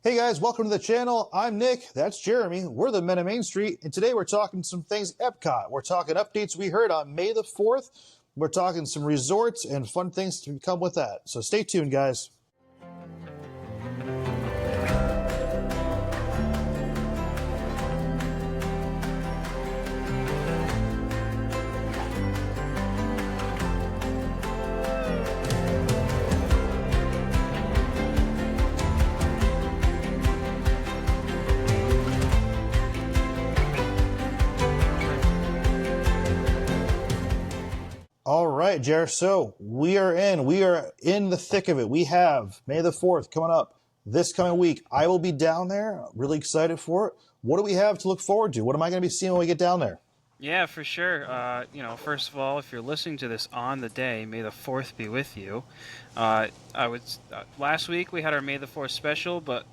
Hey guys, welcome to the channel. I'm Nick, that's Jeremy, we're the Men of Main Street, and today we're talking some things EPCOT. We're talking updates we heard on May the 4th. We're talking some resorts and fun things to come with that. So stay tuned, guys. All right, Jer. So we are in the thick of it. We have May the 4th coming up this coming week. I will be down there. Really excited for it. What do we have to look forward to? What am I going to be seeing when we get down there? Yeah, for sure. First of all, if you're listening to this on the day, May the 4th be with you. Last week we had our May the 4th special, but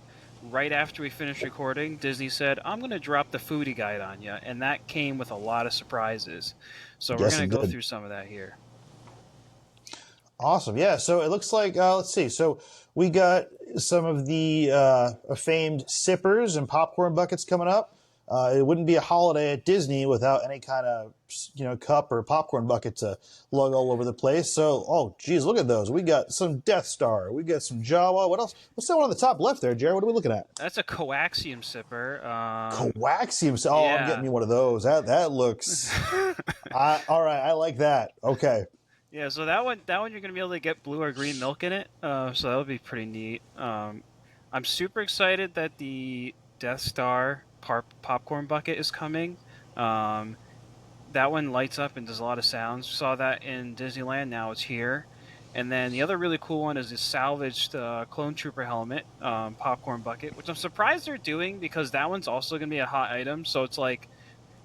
right after we finished recording, Disney said, I'm going to drop the foodie guide on you, and that came with a lot of surprises. So we're going to go through some of that here. Awesome. Yeah, so it looks like, let's see. So we got some of the famed sippers and popcorn buckets coming up. It wouldn't be a holiday at Disney without any kind of, cup or popcorn bucket to lug all over the place. So, oh, geez, look at those. We got some Death Star. We got some Jawa. What else? What's that one on the top left there, Jared? What are we looking at? That's a Coaxium Sipper. Coaxium Sipper. Oh, yeah. I'm getting me one of those. That looks... all right, I like that. Okay. Yeah, so that one you're going to be able to get blue or green milk in it. So that would be pretty neat. I'm super excited that the Death Star popcorn bucket is coming. That one lights up and does a lot of sounds. Saw that in Disneyland. Now it's here. And then the other really cool one is the salvaged Clone Trooper helmet popcorn bucket, which I'm surprised they're doing because that one's also going to be a hot item. So it's like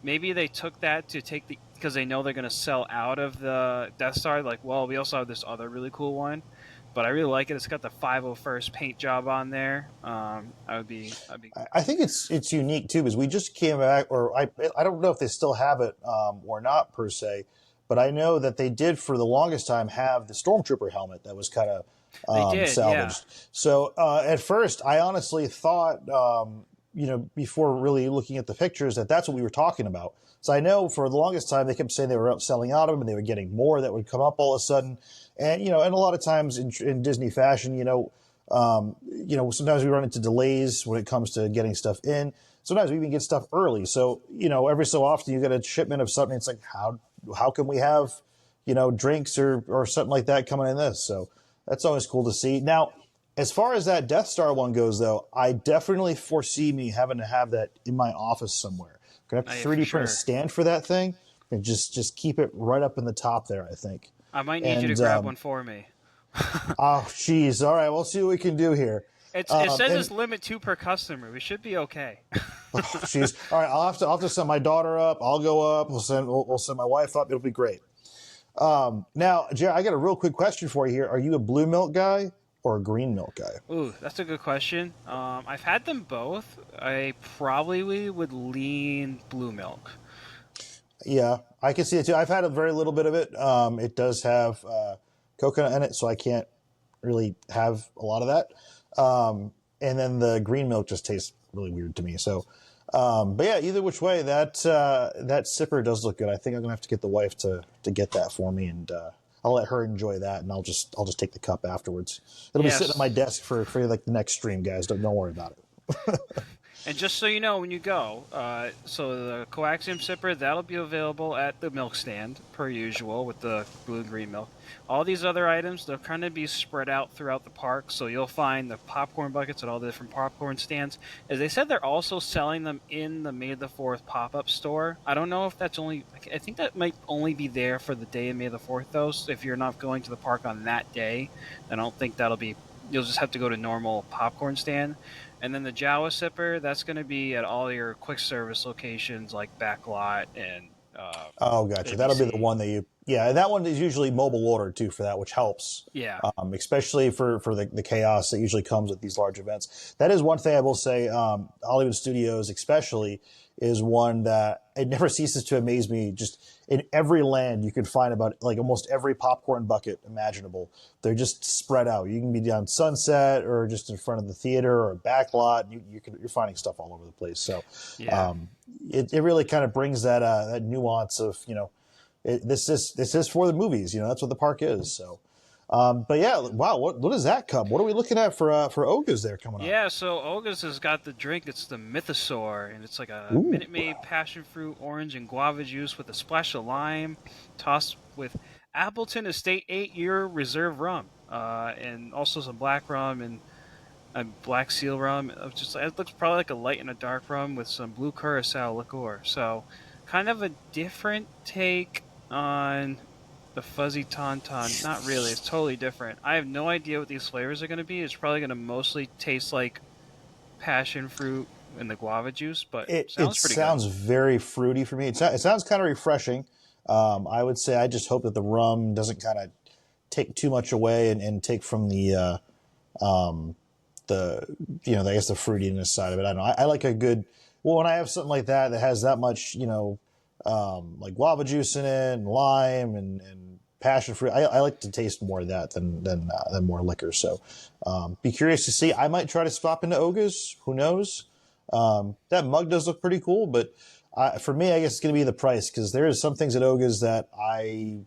maybe they took that to take because they know they're going to sell out of the Death Star. Like, well, we also have this other really cool one. But I really like it. It's got the 501st paint job on there. I think it's unique too because we just came back, or I don't know if they still have it or not per se, but I know that they did for the longest time have the Stormtrooper helmet that was kind of salvaged. Yeah. So at first, I honestly thought, before really looking at the pictures, that's what we were talking about. So I know for the longest time they kept saying they were selling out of them and they were getting more that would come up all of a sudden. And, and a lot of times in Disney fashion, sometimes we run into delays when it comes to getting stuff in. Sometimes we even get stuff early. So, every so often you get a shipment of something. It's like, how can we have, drinks or something like that coming in this? So that's always cool to see. Now, as far as that Death Star one goes, though, I definitely foresee me having to have that in my office somewhere. I'm going to have to 3D print a stand for that thing and just keep it right up in the top there, I think. I might need you to grab one for me. Oh, jeez. All right, we'll see what we can do here. It says it's limit 2 per customer. We should be okay. Oh, jeez. All right, I'll have to send my daughter up. I'll go up. We'll send my wife up. It'll be great. Now, Jerry, I got a real quick question for you here. Are you a blue milk guy or a green milk guy? Ooh, that's a good question. I've had them both. I probably would lean blue milk. Yeah, I can see it too. I've had a very little bit of it. It does have coconut in it, so I can't really have a lot of that. And then the green milk just tastes really weird to me. So, but yeah, either which way, that sipper does look good. I think I'm gonna have to get the wife to get that for me, and I'll let her enjoy that, and I'll just take the cup afterwards. It'll be sitting at my desk for like the next stream, guys. Don't worry about it. And just so you know, when you go, so the Coaxium Sipper, that'll be available at the milk stand, per usual, with the blue and green milk. All these other items, they'll kind of be spread out throughout the park, so you'll find the popcorn buckets at all the different popcorn stands. As they said, they're also selling them in the May the 4th pop-up store. I don't know if that's I think that might only be there for the day of May the 4th, though, so if you're not going to the park on that day, I don't think you'll just have to go to normal popcorn stand. And then the Jawa Sipper, that's going to be at all your quick service locations like Backlot and oh, gotcha. ABC. That'll be the one that Yeah, and that one is usually mobile order too for that, which helps. Yeah. Especially for the chaos that usually comes with these large events. That is one thing I will say. Hollywood Studios, especially, is one that it never ceases to amaze me. Just in every land, you can find about like almost every popcorn bucket imaginable. They're just spread out. You can be down Sunset or just in front of the theater or a back lot. You're finding stuff all over the place. So Yeah. it really kind of brings that nuance of this is for the movies. That's what the park is. So. But yeah, wow, what does that come? What are we looking at for Oga's there coming up? Yeah, so Olga's has got the drink. It's the Mythosaur, and it's like a Ooh, Minute Maid passion fruit, orange, and guava juice with a splash of lime, tossed with Appleton Estate 8-year reserve rum, and also some black rum and a black seal rum. It looks probably like a light and a dark rum with some blue curacao liqueur. So, kind of a different take on the fuzzy tauntaun. Not really. It's totally different. I have no idea what these flavors are going to be. It's probably going to mostly taste like passion fruit and the guava juice, but it sounds pretty sounds good. very fruity for me. It sounds kind of refreshing. I would say I just hope that the rum doesn't kind of take too much away and take from the I guess the fruitiness side of it. I don't know. I like a good when I have something like that has that much like guava juice in it and lime and passion fruit. I like to taste more of that than more liquor. So be curious to see. I might try to swap into Oga's. Who knows? That mug does look pretty cool, but for me, I guess it's going to be the price because there is some things at Oga's that I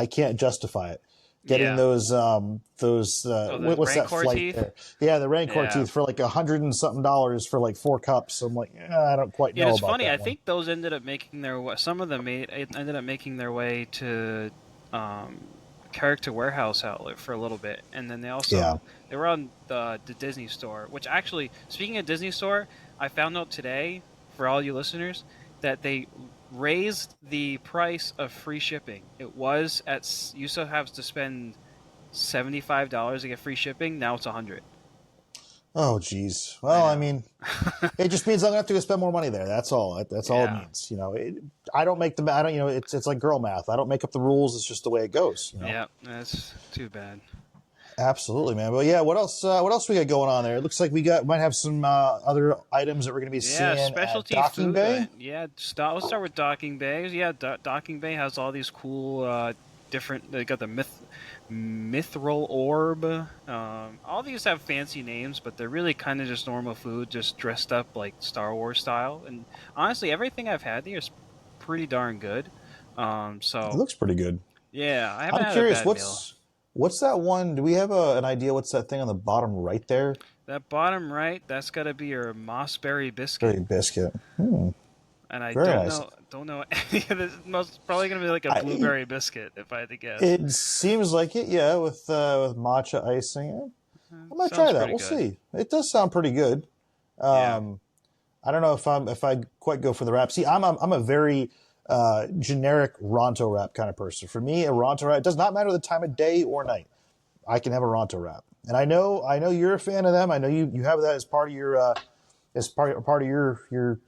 can't justify it. Getting Yeah. those The what's that Rancor flight teeth? there? Yeah, the Rancor Yeah. teeth for like $100 and something for like 4 cups. I'm like, I don't quite Yeah, know it's about funny. that I one. think those ended up making their way. Some of them ended up making their way to um, Character Warehouse outlet for a little bit, and then Yeah. they were on the Disney Store. Which actually, speaking of Disney Store, I found out today for all you listeners that they raised the price of free shipping. It was you used to have to spend $75 to get free shipping. Now it's 100. Oh, geez. I Well, I know. mean, it just means I'm gonna have to go spend more money there. That's all. That's all it Yeah. means. I don't make the. I don't. It's like girl math. I don't make up the rules. It's just the way it goes. Yeah, that's too bad. Absolutely, man. Well, yeah. What else? What else we got going on there? It looks like we might have some other items that we're gonna be Yeah, seeing at specialty Docking food. Bay. Yeah, let's start with Docking Bay. Yeah, Docking Bay has all these cool, different. They got the Mithril Orb. All these have fancy names, but they're really kind of just normal food, just dressed up like Star Wars style. And honestly, everything I've had there is pretty darn good. It So looks pretty good. yeah, I haven't I'm had a curious. bad meal. What's that one? Do we have an idea? What's that thing on the bottom right there? That bottom right, that's got to be your mossberry biscuit. Berry biscuit. And I Very don't nice. know any of this. Most probably gonna be like a I, blueberry biscuit if I had to guess. it seems like it. Yeah, with matcha icing. I might try Sounds that. pretty We'll good. see. It does sound pretty good. Yeah. I don't know if I quite go for the wrap. See, I'm a very generic Ronto wrap kind of person. For me, a Ronto wrap, it does not matter the time of day or night. I can have a Ronto wrap, and I know you're a fan of them. I know you have that as part of your part of your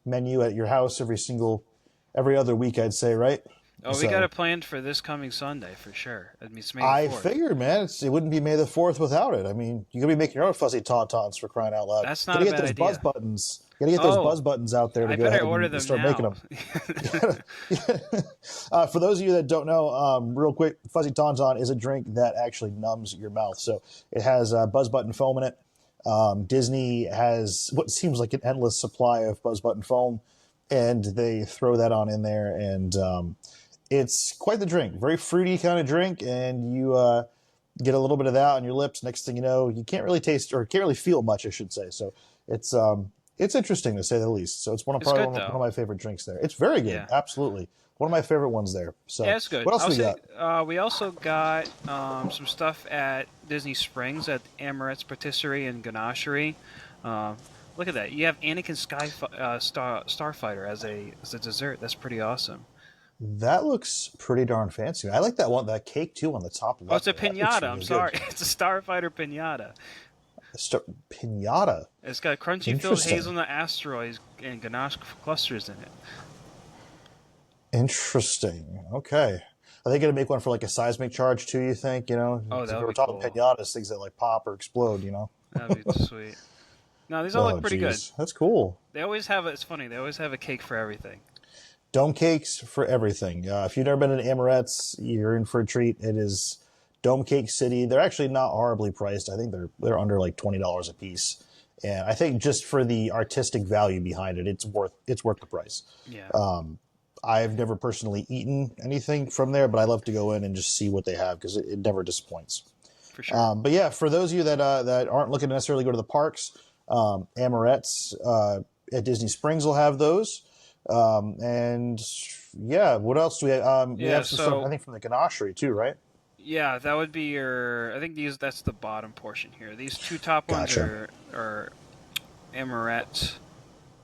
menu at your house every other week. I'd say, right? Oh, we So got it planned for this coming Sunday for sure. I mean, it's May the I 4th. figured, man, it wouldn't be May the 4th without it. I mean, you're gonna be making your own fuzzy tauntauns for crying out loud. That's not Gotta a get bad those buzz idea. buttons. Gotta get those Oh, buzz buttons out there to I go better ahead order and them start making now. them. For those of you that don't know, real quick, fuzzy tauntaun is a drink that actually numbs your mouth. So it has buzz button foam in it. Disney has what seems like an endless supply of buzz button foam, and they throw that on in there, and it's quite the drink. Very fruity kind of drink, and you get a little bit of that on your lips. Next thing you know, you can't really taste or can't really feel much, I should say. So it's interesting to say the least. So it's It's probably good one though. of my favorite drinks there. It's very good, Yeah. absolutely one of my favorite ones there. So Yeah, it's good. what else we got? We also got some stuff at Disney Springs at Amorette's Patisserie and Ganachery. Look at that! You have Anakin Starfighter as a dessert. That's pretty awesome. That looks pretty darn fancy. I like that cake too on the top Oh, it's left a there. That looks pinata. I'm really good. sorry, it's a Starfighter pinata. Pinata. It's got crunchy filled Interesting. hazelnut asteroids and ganache clusters in it. Interesting. Okay. Are they going to make one for like a seismic charge too, you think? You know, Oh, if that would we're be talking cool. pinatas, things that like pop or explode, you know? That'd be sweet. No, these all Oh, look pretty good. geez. That's cool. They always have it's funny. They always have a cake for everything. Dome cakes for everything. If you've never been to Amorette's, you're in for a treat. It is Dome Cake City. They're actually not horribly priced. I think they're under like $20 a piece. And I think just for the artistic value behind it, it's worth the price. Yeah, I've never personally eaten anything from there, but I love to go in and just see what they have because it never disappoints. for sure. But yeah, for those of you that aren't looking to necessarily go to the parks, Amorette's at Disney Springs will have those. And yeah, what else do we have? We Yeah, have some stuff, so I think, from the ganachery too, right? yeah, that would be your. I think that's the bottom portion here. These two top ones Gotcha. are Amoret.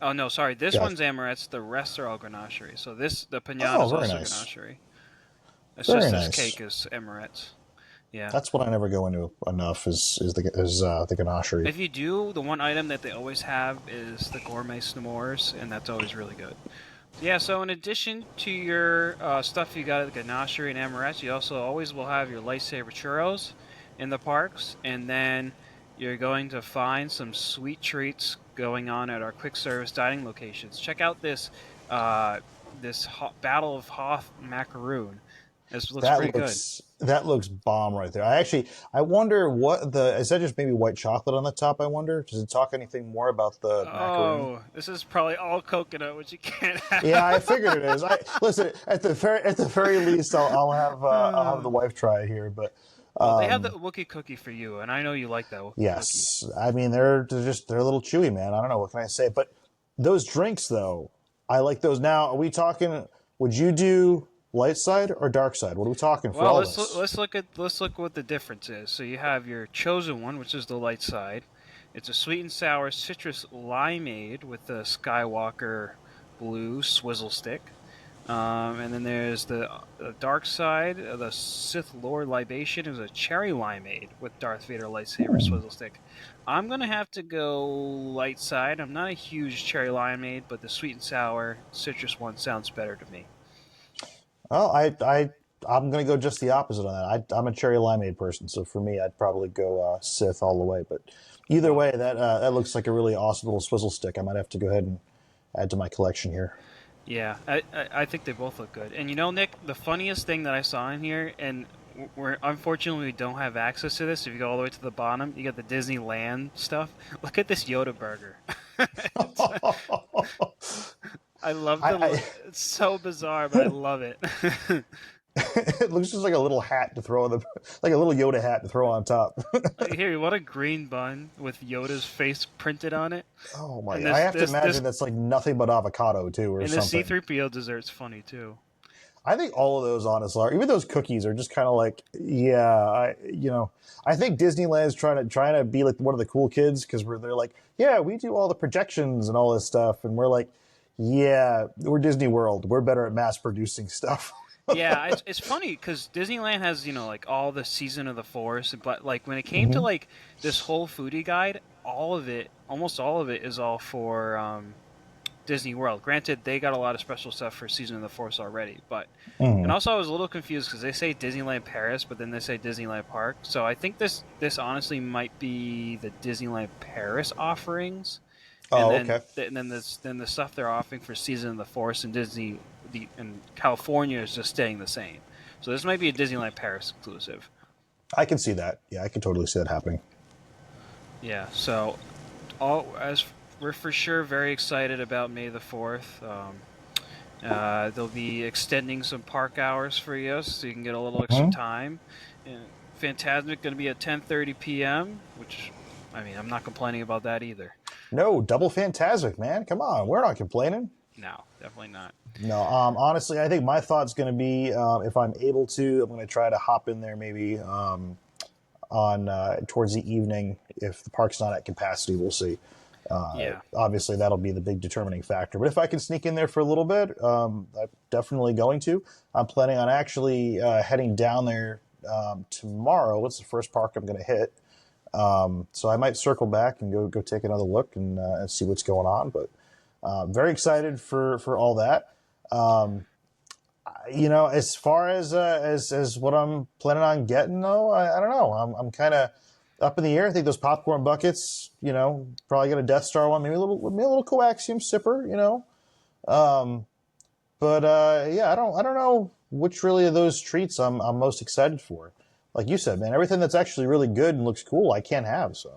Oh no, sorry. This Gotcha. one's Amorette's. The rest are all Ganachery. So the pinata Oh, is very also nice. Ganachery. It's Very just this nice. cake is Amorette's. Yeah. That's what I never go into enough is the ganachery. If you do, the one item that they always have is the gourmet s'mores, and that's always really good. Yeah, so in addition to your stuff you got at the Ganachery and Amorette's, you also always will have your lightsaber churros in the parks, and then you're going to find some sweet treats going on at our quick service dining locations. Check out this Battle of Hoth macaroon. This looks pretty good. That looks bomb right there. I wonder what is that just maybe white chocolate on the top, I wonder? Does it talk anything more about the macaroon? Oh, this is probably all coconut, which you can't Yeah, have. I figured it is. Listen, at the very least I'll have the wife try it here, but Well, they have the Wookiee cookie for you, and I know you like that Wookiee cookie. yes. I mean they're a little chewy, man. I don't know what can I say, but those drinks though, I like those. Now, are we talking would you do light side or dark side? What are we talking for Well, all let's this? let's look what the difference is. So you have your chosen one, which is the light side. It's a sweet and sour citrus limeade with the Skywalker blue swizzle stick. And then there's the dark side. The Sith Lord libation is a cherry limeade with Darth Vader lightsaber swizzle stick. I'm gonna have to go light side. I'm not a huge cherry limeade, but the sweet and sour citrus one sounds better to me. Well, I'm going to go just the opposite on that. I'm a cherry limeade person, so for me, I'd probably go Sith all the way. But either Well, way, that looks like a really awesome little swizzle stick. I might have to go ahead and add to my collection here. yeah, I think they both look good. And you know, Nick, the funniest thing that I saw in here, and we're unfortunately we don't have access to this. If you go all the way to the bottom, you got the Disneyland stuff. Look at this Yoda burger. I love I, the I look. It's so bizarre, but I love it. it looks just like a little hat to throw on the like a little Yoda hat to throw on top. Here, you want a green bun with Yoda's face printed on it? Oh my! And I this have to this imagine this that's like nothing but avocado too, or and the something. C-3PO dessert's funny too. I think all of those honestly are. Even those cookies are just kind of like, yeah, I think Disneyland's trying to be like one of the cool kids because they're like, yeah, we do all the projections and all this stuff, and we're like, yeah, we're Disney World. We're better at mass producing stuff. Yeah, it's funny because Disneyland has like all the season of the force, but like when it came to Hmm. like this whole foodie guide, all of it, almost all of it, is all for Disney World. Granted, they got a lot of special stuff for season of the force already, but and Hmm. also I was a little confused because they say Disneyland Paris, but then they say Disneyland Park. So I think this honestly might be the Disneyland Paris offerings, and Oh, then okay. then the stuff they're offering for season of the force and and California is just staying the same. So this might be a Disneyland Paris exclusive. I can see that. Yeah, I can totally see that happening. Yeah. So all as we're for sure very excited about May the 4th. They'll be extending some park hours for you, so you can get a little extra Hmm. time. And Fantasmic going to be at 10:30 p.m., which, I mean, I'm not complaining about that either. No, double fantastic, man. Come on, we're not complaining. No, definitely not. No, honestly, I think my thought's going to be if I'm able to, I'm going to try to hop in there maybe on towards the evening. If the park's not at capacity, we'll see. Yeah. Obviously, that'll be the big determining factor. But if I can sneak in there for a little bit, I'm definitely going to. I'm planning on actually heading down there tomorrow. It's the first park I'm going to hit. So I might circle back and go take another look and see what's going on. But very excited for all that. As far as what I'm planning on getting, though, I don't know. I'm kind of up in the air. I think those popcorn buckets, probably get a Death Star one, maybe a little Coaxium Sipper, But yeah, I don't know which really of those treats I'm most excited for. Like you said, man, everything that's actually really good and looks cool, I can't have. So,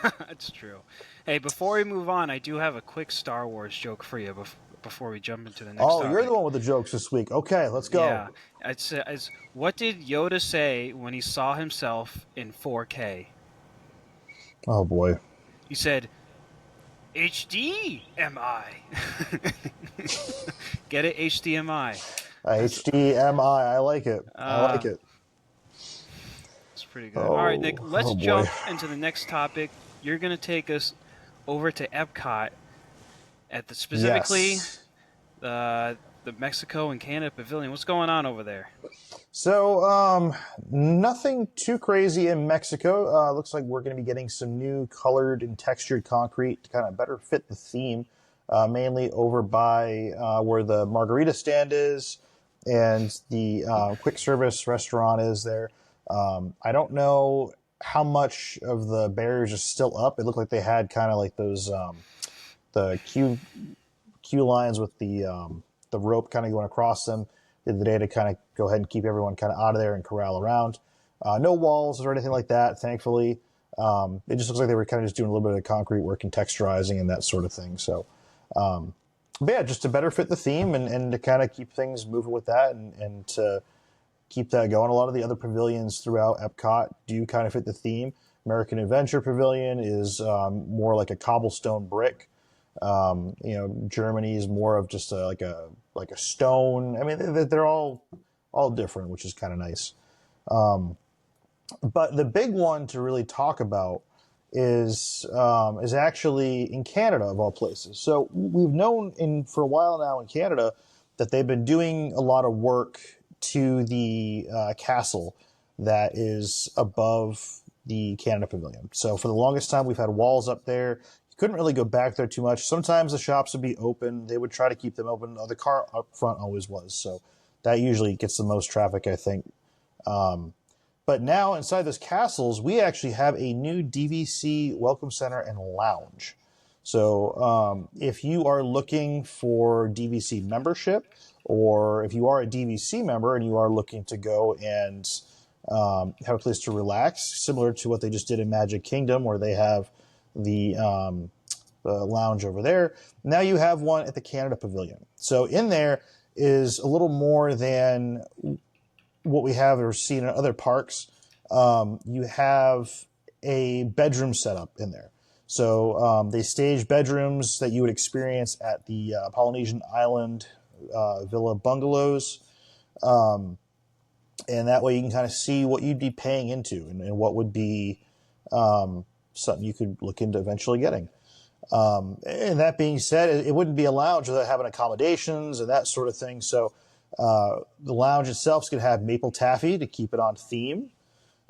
That's true. Hey, before we move on, I do have a quick Star Wars joke for you before we jump into the next oh, you're the topic. one with the jokes this week. Okay, let's Yeah, go. it's what did Yoda say when he saw himself in 4K? Oh boy. He said, "HD am I?" Get it? HDMI. That's HDMI. I like it. I like uh, it. it's pretty good. All right, Nick. Oh, Let's oh boy. jump into the next topic. You're gonna take us over to EPCOT at specifically Yes. the Mexico and Canada Pavilion. What's going on over there? So, nothing too crazy in Mexico. Looks like we're going to be getting some new colored and textured concrete to kind of better fit the theme, mainly over by where the margarita stand is and the quick service restaurant is there. I don't know how much of the barriers are still up. It looked like they had kind of like those the queue lines with the rope kind of going across them the other day to kind of go ahead and keep everyone kind of out of there and corral around. No walls or anything like that, thankfully. It just looks like they were kind of just doing a little bit of concrete work and texturizing and that sort of thing. So, but yeah, just to better fit the theme and to kind of keep things moving with that and to keep that going. A lot of the other pavilions throughout Epcot do kind of fit the theme. American Adventure Pavilion is more like a cobblestone brick. Germany is more of just like a stone. I mean, they're all different, which is kind of nice. But the big one to really talk about is actually in Canada of all places. So we've known for a while now in Canada that they've been doing a lot of work to the castle that is above the Canada Pavilion. So for the longest time, we've had walls up there. You couldn't really go back there too much. Sometimes the shops would be open. They would try to keep them open. The car up front always was. So that usually gets the most traffic, I think. But now inside those castles, we actually have a new DVC welcome center and lounge. So if you are looking for DVC membership, or if you are a DVC member and you are looking to go and have a place to relax, similar to what they just did in Magic Kingdom, where they have the lounge over there, now you have one at the Canada Pavilion. So in there is a little more than what we have or seen in other parks. You have a bedroom setup in there. So they stage bedrooms that you would experience at the Polynesian Island Villa bungalows. And that way you can kind of see what you'd be paying into and what would be something you could look into eventually getting. And that being said, it wouldn't be a lounge without having accommodations and that sort of thing. So the lounge itself is going to have maple taffy to keep it on theme.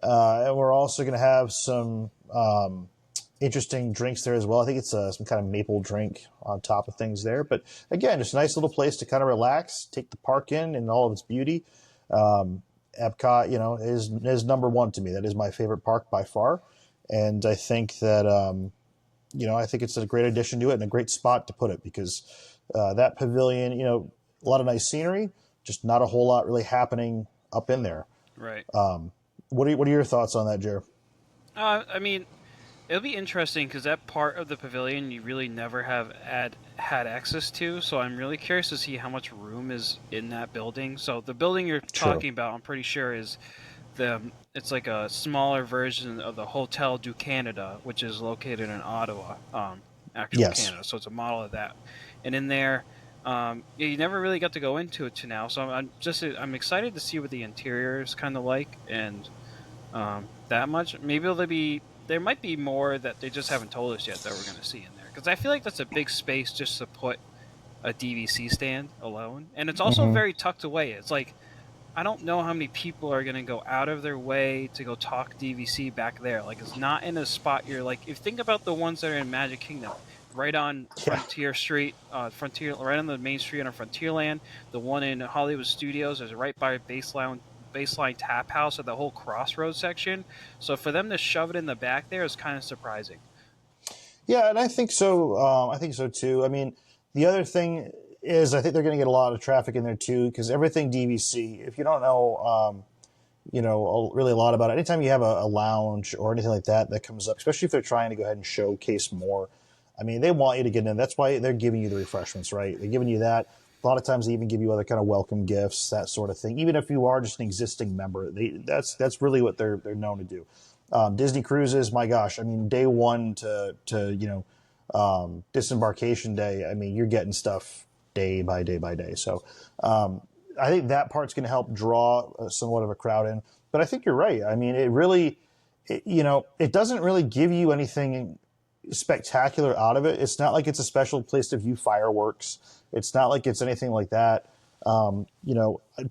And we're also going to have some interesting drinks there as well. I think it's some kind of maple drink on top of things there. But again, just a nice little place to kind of relax, take the park in all of its beauty. Epcot, is number one to me. That is my favorite park by far. And I think that, I think it's a great addition to it and a great spot to put it because that pavilion, a lot of nice scenery, just not a whole lot really happening up in there. Right. What are your thoughts on that, Jer? I mean, it'll be interesting because that part of the pavilion you really never have had access to. So I'm really curious to see how much room is in that building. So the building you're talking about, I'm pretty sure is it's like a smaller version of the Hotel du Canada, which is located in Ottawa, actual Canada. So it's a model of that. And in there, you never really got to go into it to now. So I'm excited to see what the interior is kind of like and that much. Maybe there might be more that they just haven't told us yet that we're going to see in there. Because I feel like that's a big space just to put a DVC stand alone. And it's also very tucked away. It's like, I don't know how many people are going to go out of their way to go talk DVC back there. Like, it's not in a spot you're like, if you think about the ones that are in Magic Kingdom, right on Yeah. Frontier Street, right on the main street on Frontierland. The one in Hollywood Studios is right by Baseline Tap House at the whole Crossroads section. So for them to shove it in the back there is kind of surprising. Yeah, and I think so. I think so too. I mean, the other thing is I think they're going to get a lot of traffic in there too because everything DVC. If you don't know, really a lot about it. Anytime you have a lounge or anything like that that comes up, especially if they're trying to go ahead and showcase more, I mean, they want you to get in. That's why they're giving you the refreshments, right? They're giving you that. A lot of times they even give you other kind of welcome gifts, that sort of thing. Even if you are just an existing member, that's really what they're known to do. Disney cruises, my gosh, I mean, day one to disembarkation day, I mean, you're getting stuff day by day by day. So I think that part's going to help draw somewhat of a crowd in. But I think you're right. I mean, it doesn't really give you anything spectacular out of it. It's not like it's a special place to view fireworks. It's not like it's anything like that.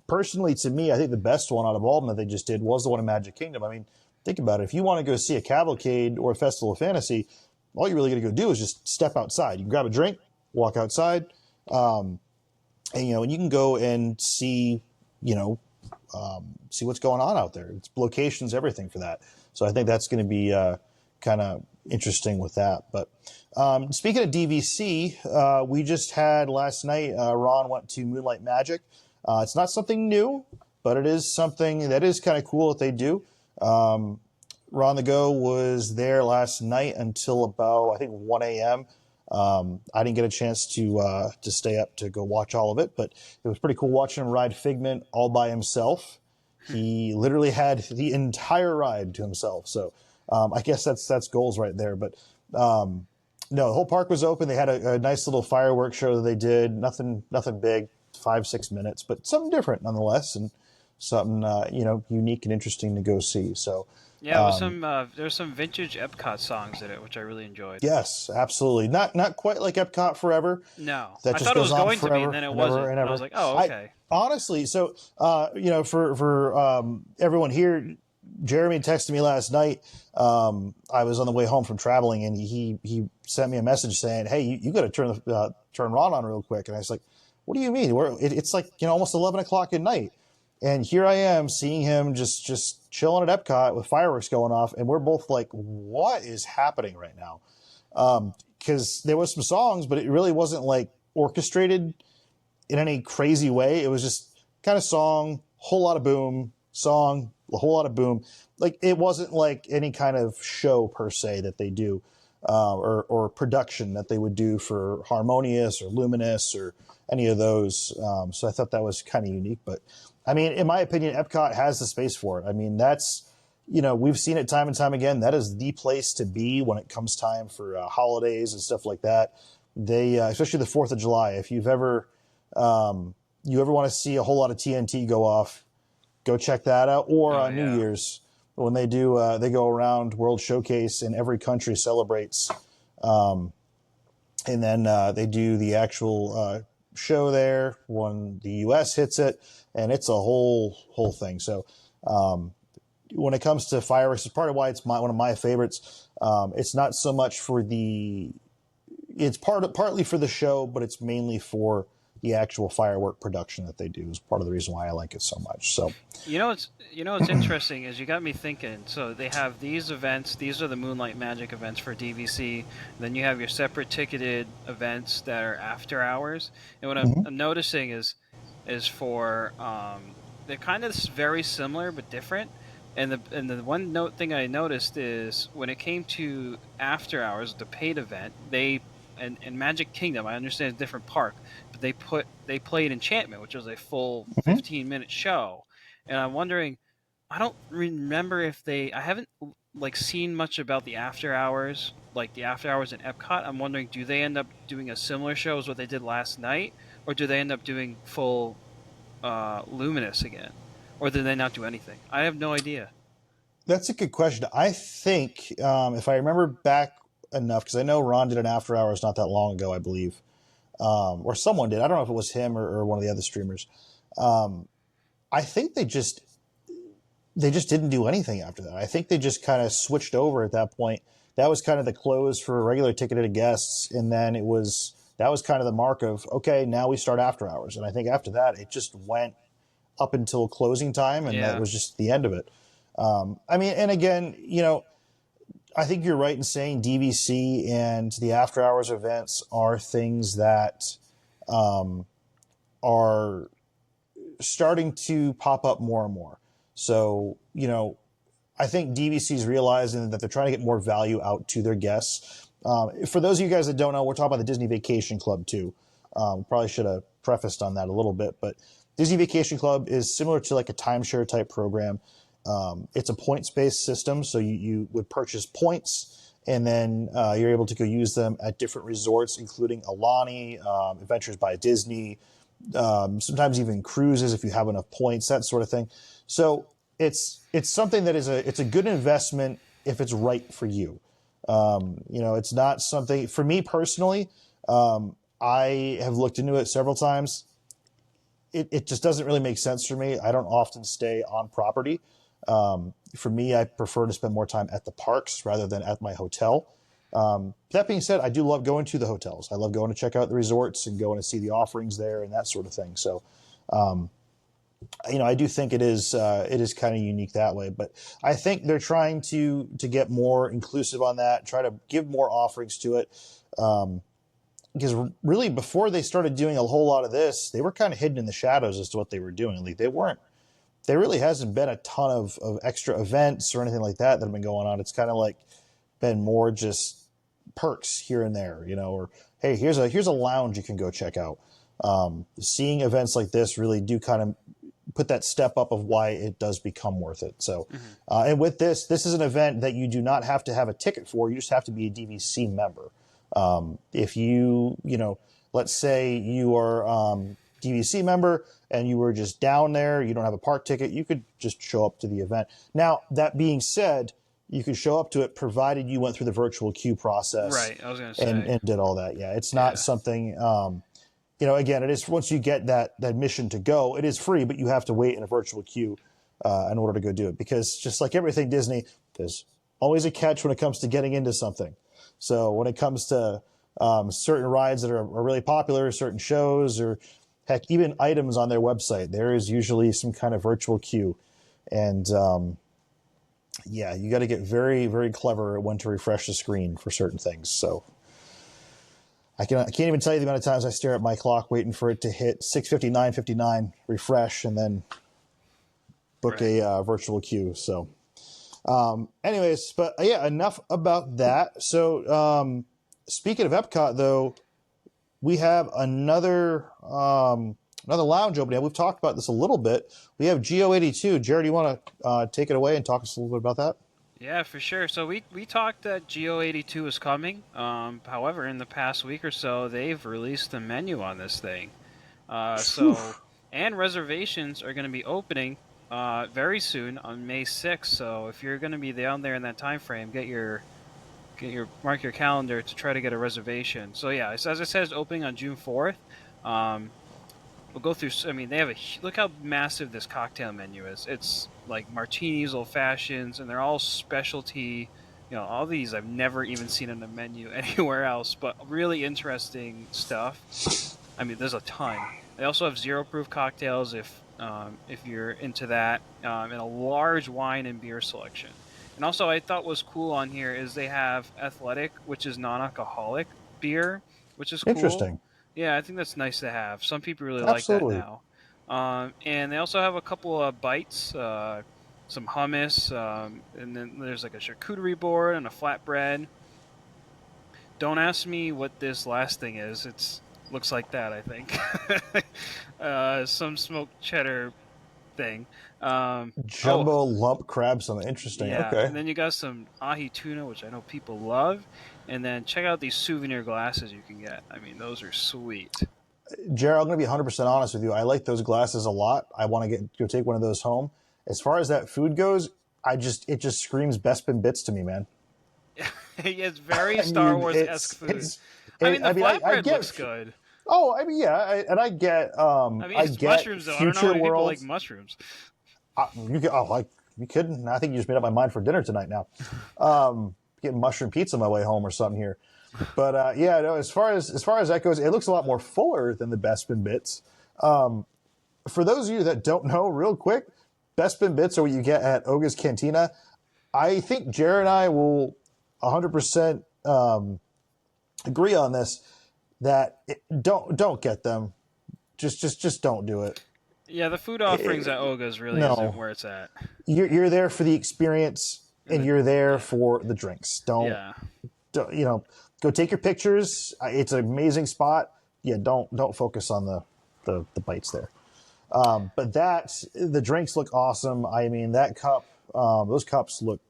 Personally, to me, I think the best one out of all of them that they just did was the one in Magic Kingdom. I mean, think about it. If you want to go see a cavalcade or a festival of fantasy, all you're really going to go do is just step outside. You can grab a drink, walk outside, and you can go and see what's going on out there. It's locations, everything for that. So I think that's going to be kind of interesting with that. But speaking of DVC, we just had last night, Ron went to Moonlight Magic. It's not something new, but it is something that is kind of cool that they do. Ron the Go was there last night until about, I think, 1 a.m. I didn't get a chance to stay up to go watch all of it, but it was pretty cool watching him ride Figment all by himself. He literally had the entire ride to himself. So I guess that's goals right there. But no, the whole park was open. They had a nice little fireworks show that they did. Nothing big, 5-6 minutes, but something different nonetheless, and something unique and interesting to go see. So. Yeah, there's some vintage Epcot songs in it, which I really enjoyed. Yes, absolutely. Not quite like Epcot Forever. No, That I just thought it goes was on going to be, forever and then it and ever wasn't. and And I ever. was like, oh, okay. Honestly, so for everyone here, Jeremie texted me last night. I was on the way home from traveling, and he sent me a message saying, "Hey, you got to turn Ron on real quick." And I was like, "What do you mean? It's like almost 11 o'clock at night." And here I am seeing him just chilling at Epcot with fireworks going off, and we're both like, "What is happening right now?" Because there was some songs, but it really wasn't like orchestrated in any crazy way. It was just kind of song, whole lot of boom, song, a whole lot of boom. Like it wasn't like any kind of show per se that they do, or production that they would do for Harmonious or Luminous or any of those. So I thought that was kind of unique. But I mean, in my opinion, Epcot has the space for it. I mean, that's, we've seen it time and time again. That is the place to be when it comes time for holidays and stuff like that. They, especially the 4th of July, if you ever want to see a whole lot of TNT go off, go check that out. Or on New Year's, when they do, they go around World Showcase and every country celebrates. And then they do the actual show there when the U.S. hits it, and it's a whole thing. So when it comes to fireworks, it's part of why it's one of my favorites. It's not so much for it's partly for the show, but it's mainly for the actual firework production that they do is part of the reason why I like it so much. So what's interesting is you got me thinking. So they have these events. These are the Moonlight Magic events for DVC. Then you have your separate ticketed events that are after hours. And what I'm noticing is for they're kind of very similar but different. And the one thing I noticed is when it came to after hours, the paid event, in Magic Kingdom, I understand it's a different park, but they played Enchantment, which was a full 15-minute show, and I'm wondering, I don't remember if I haven't seen much about the after hours, like the after hours in Epcot. I'm wondering, do they end up doing a similar show as what they did last night, or do they end up doing full Luminous again, or did they not do anything? I have no idea. That's a good question. I think if I remember back enough, because I know Ron did an after hours not that long ago, I believe, or someone did. I don't know if it was him or one of the other streamers. I think they just didn't do anything after that. I think they just kind of switched over at that point. that was kind of the close for regular ticketed guests. And then that was kind of the mark of, okay, now we start after hours. And I think after that, it just went up until closing time, and that Yeah. was just the end of it. I mean, and again, I think you're right in saying DVC and the after hours events are things that are starting to pop up more and more. So, I think DVC is realizing that they're trying to get more value out to their guests. For those of you guys that don't know, we're talking about the Disney Vacation Club too. Probably should have prefaced on that a little bit, but Disney Vacation Club is similar to like a timeshare type program. It's a points-based system, so you would purchase points, and then you're able to go use them at different resorts, including Alani, Adventures by Disney, sometimes even cruises if you have enough points, that sort of thing. So it's something that it's a good investment if it's right for you. It's not something for me personally. I have looked into it several times. It just doesn't really make sense for me. I don't often stay on property. For me, I prefer to spend more time at the parks rather than at my hotel. That being said, I do love going to the hotels. I love going to check out the resorts and going to see the offerings there and that sort of thing. So, I do think it is kind of unique that way. But I think they're trying to get more inclusive on that, try to give more offerings to it. Because really, before they started doing a whole lot of this, they were kind of hidden in the shadows as to what they were doing. Like there really hasn't been a ton of extra events or anything like that have been going on. It's kind of like been more just perks here and there, or hey, here's a lounge you can go check out. Seeing events like this really do kind of put that step up of why it does become worth it. So, and with this is an event that you do not have to have a ticket for. You just have to be a DVC member. If let's say you are DVC member and you were just down there, you don't have a park ticket, you could just show up to the event. Now, that being said, you could show up to it provided you went through the virtual queue process. Right, I was going to say. And did all that. Yeah, it's not something, again, it is once you get that mission to go, it is free, but you have to wait in a virtual queue in order to go do it. Because just like everything Disney, there's always a catch when it comes to getting into something. So when it comes to certain rides that are really popular, certain shows, or heck, even items on their website, there is usually some kind of virtual queue. And you got to get very, very clever at when to refresh the screen for certain things. So I can't even tell you the amount of times I stare at my clock waiting for it to hit 6:59, 59, refresh, and then book a virtual queue. So anyways, but enough about that. So speaking of EPCOT, though, we have another lounge opening. We've talked about this a little bit. We have GO82. Jared, do you want to take it away and talk us a little bit about that? Yeah, for sure. So we talked that GO82 is coming. However, in the past week or so, they've released a menu on this thing. And reservations are going to be opening very soon on May 6th. So if you're going to be down there in that time frame, mark your calendar to try to get a reservation. So yeah, as I said, it's opening on June 4th. We'll go through. I mean, they have look how massive this cocktail menu is. It's like martinis, old fashions, and they're all specialty. All these I've never even seen on a menu anywhere else, but really interesting stuff. I mean, there's a ton. They also have zero-proof cocktails if you're into that, and a large wine and beer selection. And also, I thought was cool on here is they have Athletic, which is non-alcoholic beer, which is cool. Interesting. Yeah, I think that's nice to have. Some people really like that now. And they also have a couple of bites, some hummus, and then there's like a charcuterie board and a flatbread. Don't ask me what this last thing is. Looks like that, I think. Some smoked cheddar thing. Jumbo lump crab, something interesting. Yeah, okay. And then you got some ahi tuna, which I know people love. And then check out these souvenir glasses you can get. I mean, those are sweet. Jared, I'm going to be 100% honest with you. I like those glasses a lot. I want to go take one of those home. As far as that food goes, it just screams Bespin Bits to me, man. It's very Star Wars-esque food. The flatbread looks good. Oh, I mean, yeah, and I get. It's get mushrooms, though. I don't know how many people like mushrooms. You kidding? I think you just made up my mind for dinner tonight now. getting mushroom pizza on my way home or something here. But yeah, no. As far as that goes, it looks a lot more fuller than the Bespin bits. For those of you that don't know, real quick, Bespin bits are what you get at Oga's Cantina. I think Jared and I will 100% agree on this. That don't get them. Just don't do it. Yeah, the food offerings at Oga's really isn't where it's at. You're there for the experience, and you're there for the drinks. Don't go take your pictures. It's an amazing spot. Yeah, don't focus on the bites there. But the drinks look awesome. I mean, that cup, those cups look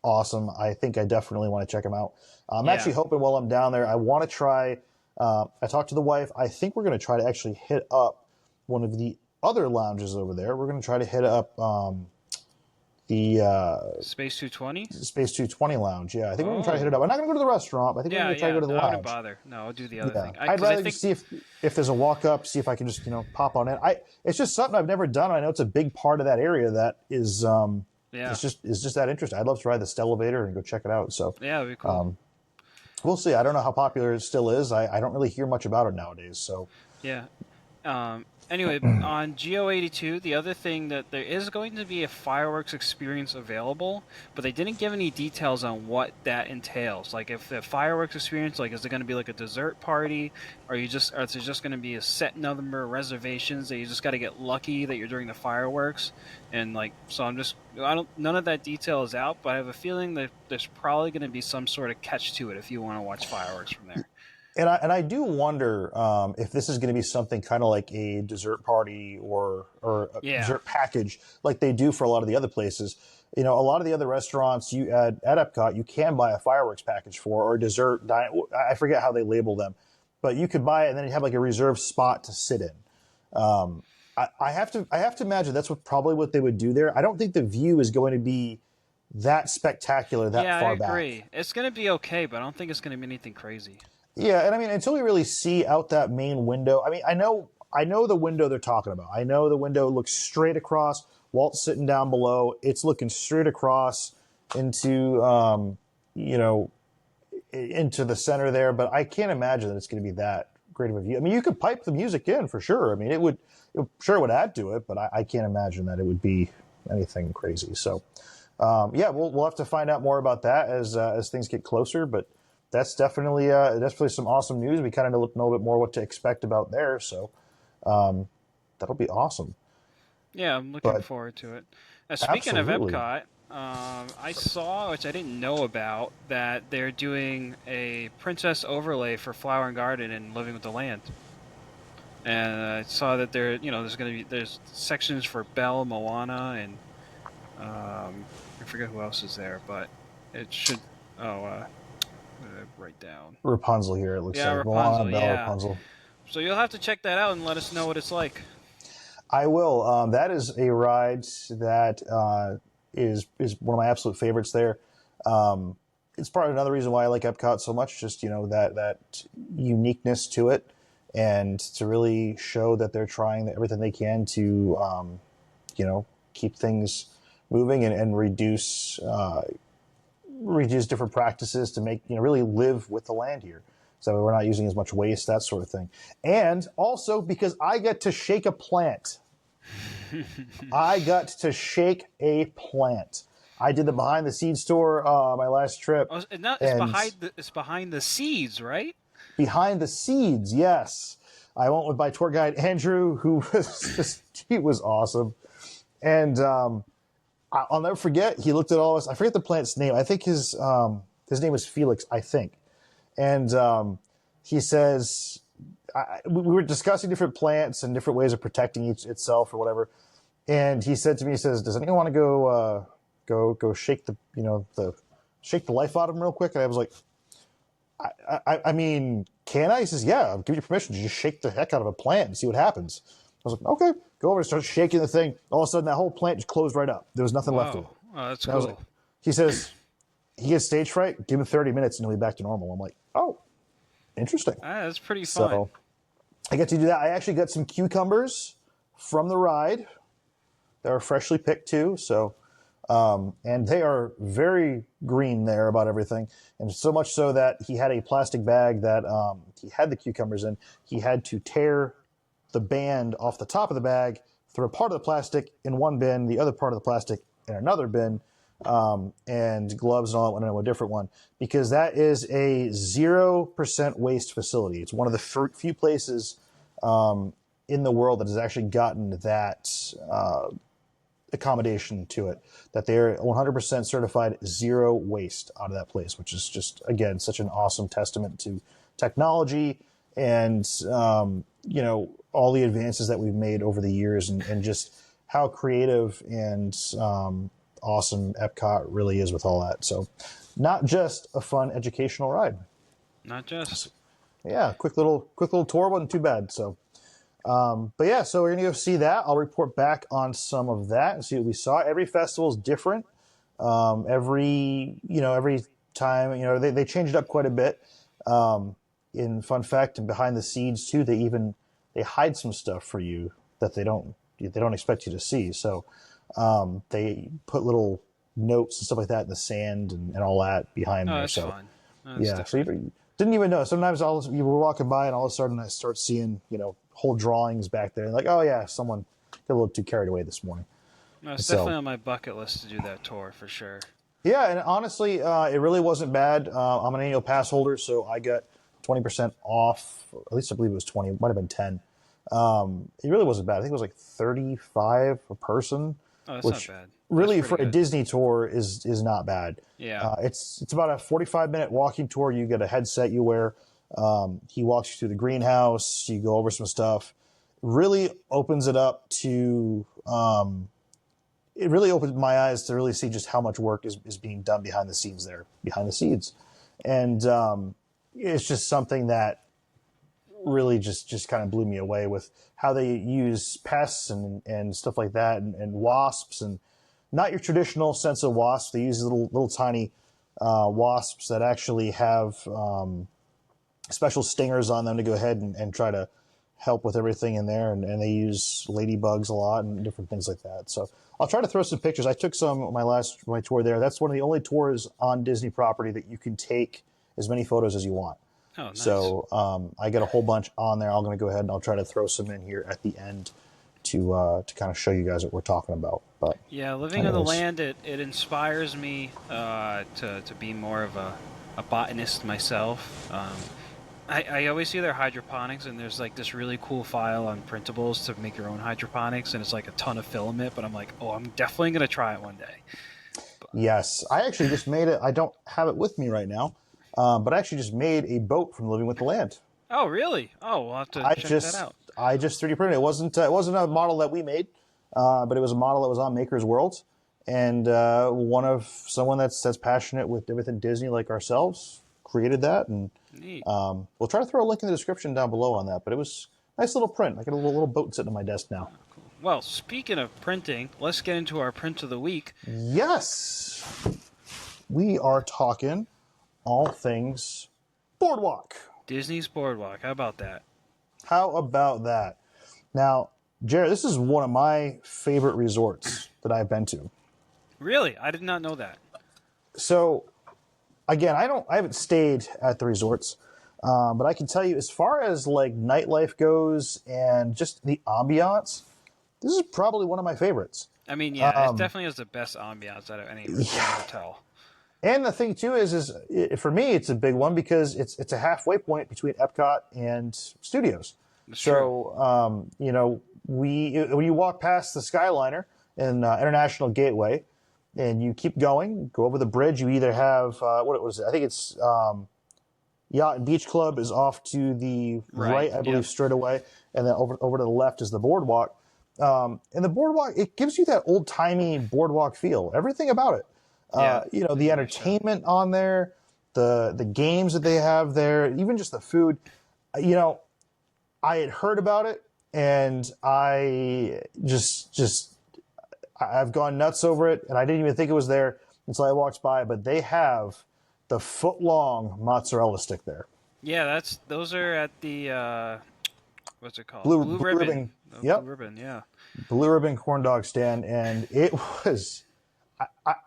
awesome. I think I definitely want to check them out. I'm actually hoping while I'm down there, I want to try. I talked to the wife. I think we're going to try to actually hit up one of the other lounges over there. We're going to try to hit up the Space 220? Space 220 lounge. Yeah, I think we're going to try to hit it up. I'm not going to go to the restaurant, but I think we're going to try to go to the lounge. I wouldn't bother. No, I'll do the other thing. I'd rather just see if there's a walk up, see if I can just pop on in. It's just something I've never done. I know it's a big part of that area that is it's just that interesting. I'd love to ride the Stellavator and go check it out. So yeah, that'd be cool. We'll see. I don't know how popular it still is. I don't really hear much about it nowadays. So yeah. Anyway, on Geo82, the other thing that there is going to be a fireworks experience available, but they didn't give any details on what that entails. Like, if the fireworks experience, like, is it going to be like a dessert party, or is it just going to be a set number of reservations that you just got to get lucky that you're doing the fireworks? And like, so none of that detail is out, but I have a feeling that there's probably going to be some sort of catch to it if you want to watch fireworks from there. And I do wonder if this is going to be something kind of like a dessert party or a dessert package like they do for a lot of the other places. A lot of the other restaurants at EPCOT, you can buy a fireworks package for, or a dessert. I forget how they label them, but you could buy it and then you have like a reserved spot to sit in. I have to imagine that's probably what they would do there. I don't think the view is going to be that spectacular far back. Yeah, I agree. It's going to be okay, but I don't think it's going to be anything crazy. Yeah, and I mean, until we really see out that main window, I mean, I know the window they're talking about. I know the window looks straight across. Walt's sitting down below. It's looking straight across into, into the center there. But I can't imagine that it's going to be that great of a view. I mean, you could pipe the music in for sure. I mean, it would add to it, but I can't imagine that it would be anything crazy. So, we'll have to find out more about that as things get closer, but. That's definitely some awesome news. We kind of know a bit more what to expect about there, so that'll be awesome. Yeah, I'm looking forward to it. Speaking of EPCOT, I saw, which I didn't know about, that they're doing a princess overlay for Flower and Garden and Living with the Land. And I saw that there's sections for Belle, Moana, and I forget who else is there, but it should. Write down Rapunzel here. It looks like Rapunzel. Rapunzel. So you'll have to check that out and let us know what it's like. I will. That is a ride that is one of my absolute favorites there. It's part of another reason why I like EPCOT so much. Just that uniqueness to it, and to really show that they're trying everything they can to keep things moving and reduce different practices to make really live with the land here, so we're not using as much waste, that sort of thing. And also because I get to shake a plant. I got to shake a plant. I did the behind the seeds tour my last trip. It's behind the seeds, right? Behind the seeds, yes. I went with my tour guide Andrew, who he was awesome, and I'll never forget. He looked at all of us. I forget the plant's name. I think his name was Felix, I think. And he says, we were discussing different plants and different ways of protecting itself or whatever. And he said to me, does anyone want to go shake shake the life out of him real quick? And I was like, I mean, can I? He says, yeah, I'll give you permission to just shake the heck out of a plant and see what happens. I was like, okay, go over and start shaking the thing. All of a sudden, that whole plant just closed right up. There was nothing left of it. Oh, that's cool. He says, he gets stage fright. Give him 30 minutes and he'll be back to normal. I'm like, oh, interesting. That's pretty fun. So I get to do that. I actually got some cucumbers from the ride that were freshly picked too. So And they are very green there about everything. And so much so that he had a plastic bag that he had the cucumbers in. He had to tear the band off the top of the bag, throw part of the plastic in one bin, the other part of the plastic in another bin, and gloves and all that went into a different one, because that is a 0% waste facility. It's one of the few places in the world that has actually gotten that accommodation to it, that they're 100% certified zero waste out of that place, which is just, again, such an awesome testament to technology and, all the advances that we've made over the years, and just how creative and awesome EPCOT really is with all that. So not just a fun educational ride. Not just. Yeah, quick little tour, wasn't too bad. So but yeah, so we're going to go see that. I'll report back on some of that and see what we saw. Every festival is different. Every time, they change it up quite a bit. In fun fact, and behind the scenes too, they hide some stuff for you that they don't expect you to see. So they put little notes and stuff like that in the sand and all that behind there. That's so fun. yeah, so you didn't even know. Sometimes you were walking by and all of a sudden I start seeing, whole drawings back there. Like, oh yeah, someone got a little too carried away this morning. No, it's definitely on my bucket list to do that tour for sure. Yeah, and honestly, it really wasn't bad. I'm an annual pass holder, so I got 20% off. At least I believe it was 20. It might have been 10. It really wasn't bad. I think it was like 35 a person. Oh, that's which not bad. Really, for good. a Disney tour, is not bad. Yeah. It's about a 45-minute walking tour. You get a headset you wear. He walks you through the greenhouse. You go over some stuff. Really opens it up to. It really opened my eyes to really see just how much work is being done behind the scenes there, behind the scenes, and it's just something that really just kind of blew me away with how they use pests and stuff like that, and wasps, and not your traditional sense of wasps. They use little tiny wasps that actually have special stingers on them to go ahead and try to help with everything in there. And they use ladybugs a lot and different things like that. So I'll try to throw some pictures. I took some on my tour there. That's one of the only tours on Disney property that you can take as many photos as you want. Oh, nice. So I got a whole bunch on there. I'm going to go ahead and I'll try to throw some in here at the end to kind of show you guys what we're talking about. But yeah, living on the land, it inspires me to be more of a botanist myself. I always see their hydroponics, and there's like this really cool file on printables to make your own hydroponics, and it's like a ton of filament, but I'm like, oh, I'm definitely going to try it one day. Yes, I actually just made it. I don't have it with me right now, but I actually just made a boat from Living with the Land. Oh, really? Oh, we'll have to check that out. I just 3D printed it. It wasn't a model that we made, but it was a model that was on Maker's World, and one of someone that's passionate with everything Disney like ourselves created that, and neat. We'll try to throw a link in the description down below on that. But it was a nice little print. I got a little boat sitting on my desk now. Oh, cool. Well, speaking of printing, let's get into our print of the week. Yes, we are talking all things Boardwalk. Disney's Boardwalk. How about that? How about that? Now, Jared, this is one of my favorite resorts that I've been to. Really? I did not know that. So, again, I haven't stayed at the resorts, but I can tell you, as far as like nightlife goes and just the ambiance, this is probably one of my favorites. I mean, yeah, it definitely has the best ambiance out of any hotel. And the thing too is for me, it's a big one because it's a halfway point between EPCOT and Studios. That's so, when you walk past the Skyliner in International Gateway, and you keep going, go over the bridge, you either have what was it? I think it's Yacht and Beach Club is off to the right, I believe, straight away, and then over to the left is the Boardwalk. And the Boardwalk, it gives you that old timey Boardwalk feel. Everything about it. The entertainment on there, the games that they have there, even just the food. I had heard about it, and I I've gone nuts over it, and I didn't even think it was there until I walked by. But they have the foot-long mozzarella stick there. Yeah, those are at the what's it called? Blue Ribbon. Yep. Blue Ribbon, yeah. Blue Ribbon corn dog stand, and it was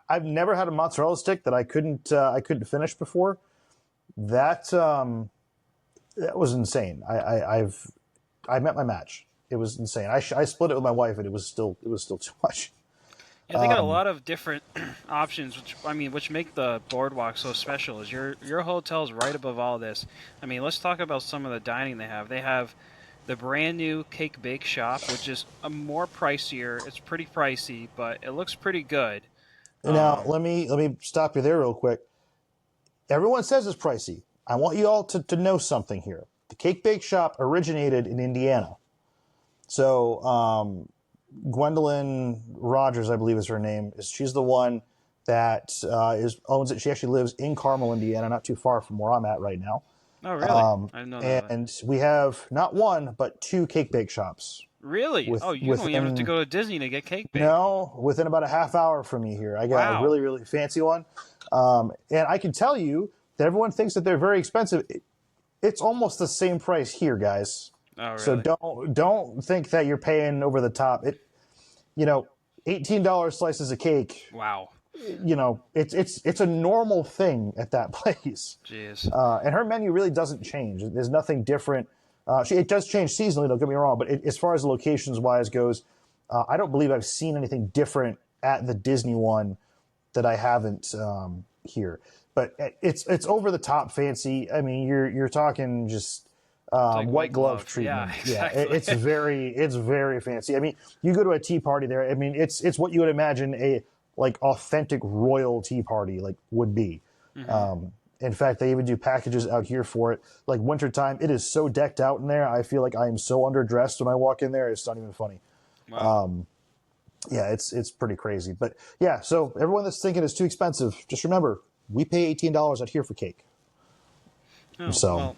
I've never had a mozzarella stick that I couldn't finish before. That that was insane. I met my match. It was insane. I split it with my wife, and it was still too much. Yeah, they got a lot of different options, which make the boardwalk so special. Is your hotel's right above all this? I mean, let's talk about some of the dining they have. They have the brand new cake bake shop, which is a more pricier. It's pretty pricey, but it looks pretty good. Now let me stop you there real quick. Everyone says it's pricey. I want you all to know something here. The cake bake shop originated in Indiana. So Gwendolyn Rogers, I believe is her name. She's the one that owns it. She actually lives in Carmel, Indiana, not too far from where I'm at right now. Oh, really? I didn't know that. And we have not one, but two cake bake shops. Really? You don't even have to go to Disney to get cake baked. No, within about a half hour from me here. I got a really, really fancy one. And I can tell you that everyone thinks that they're very expensive. It's almost the same price here, guys. Oh, really? So don't think that you're paying over the top. $18 slices of cake. Wow. It's a normal thing at that place. Jeez. And her menu really doesn't change. There's nothing different. It does change seasonally, don't get me wrong, but as far as locations-wise goes, I don't believe I've seen anything different at the Disney one that I haven't here. But it's over the top fancy. I mean, you're talking just like white glove treatment. Yeah, exactly. It's very fancy. I mean, you go to a tea party there. I mean, it's what you would imagine a authentic royal tea party would be. Mm-hmm. In fact, they even do packages out here for it. Like wintertime, it is so decked out in there. I feel like I am so underdressed when I walk in there. It's not even funny. Wow. Yeah, it's pretty crazy. But yeah, so everyone that's thinking it's too expensive, just remember, we pay $18 out here for cake. Oh, so, well,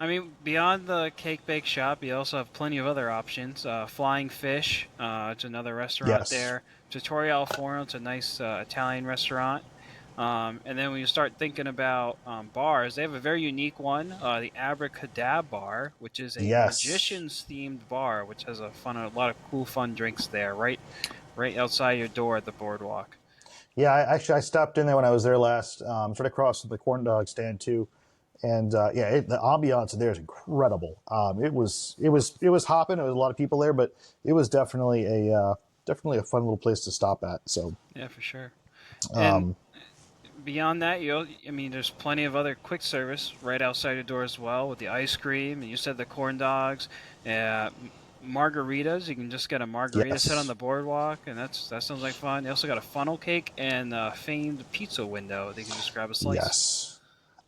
I mean, beyond the cake bake shop, you also have plenty of other options. Flying Fish, it's another restaurant there. Trattoria Al Forno, it's a nice Italian restaurant. And then when you start thinking about bars, they have a very unique one, the Abracadabra Bar, which is a magicians-themed bar, which has a lot of cool, fun drinks there, right outside your door at the boardwalk. Yeah, I stopped in there when I was there last. It's right across the corn dog stand too, and the ambiance there is incredible. It was hopping. There was a lot of people there, but it was definitely a fun little place to stop at. So yeah, for sure. And beyond that, there's plenty of other quick service right outside your door as well with the ice cream, and you said the corn dogs, margaritas. You can just get a margarita set on the boardwalk, and that sounds like fun. They also got a funnel cake and a famed pizza window. They can just grab a slice. Yes.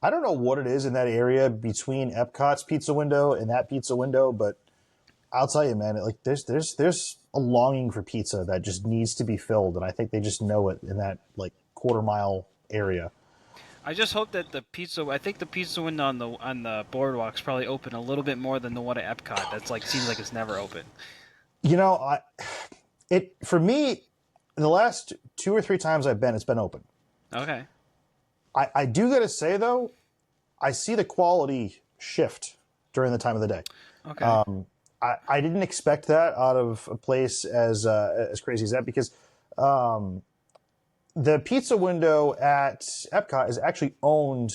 I don't know what it is in that area between Epcot's pizza window and that pizza window, but I'll tell you, man, there's a longing for pizza that just needs to be filled, and I think they just know it in that quarter mile area. I just hope that the pizza window on the boardwalk's probably open a little bit more than the one at Epcot. That's seems like it's never open. For me, the last 2 or 3 times I've been, it's been open. Okay. I do gotta say though, I see the quality shift during the time of the day. Okay. I didn't expect that out of a place as crazy as that because the pizza window at Epcot is actually owned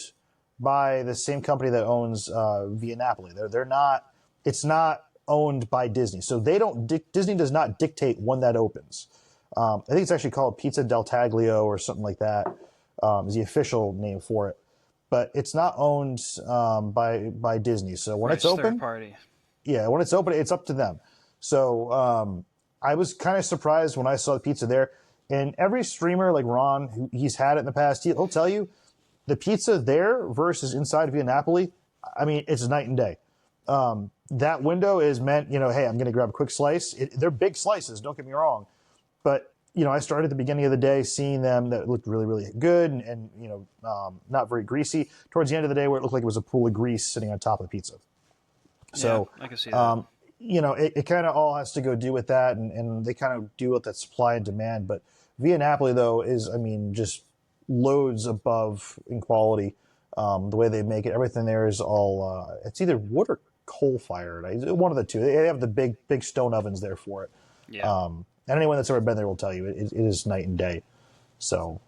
by the same company that owns Via Napoli. They're not. It's not owned by Disney, so they don't. Disney does not dictate when that opens. I think it's actually called Pizza del Taglio or something like that. Is the official name for it, but it's not owned by Disney. So when it's open, third party. Yeah, when it's open, it's up to them. So I was kind of surprised when I saw the pizza there. And every streamer like Ron, he's had it in the past, he'll tell you the pizza there versus inside Via Napoli, I mean, it's night and day. That window is meant, hey, I'm going to grab a quick slice. They're big slices, don't get me wrong. But, I started at the beginning of the day seeing them that looked really, really good and not very greasy. Towards the end of the day where it looked like it was a pool of grease sitting on top of the pizza. So yeah, I can see that. It kind of all has to go do with that, and they kind of deal with that supply and demand. But Via Napoli, though, is, just loads above in quality. The way they make it, everything there is all, it's either wood or coal-fired. One of the two. They have the big stone ovens there for it. Yeah. And anyone that's ever been there will tell you it is night and day. So,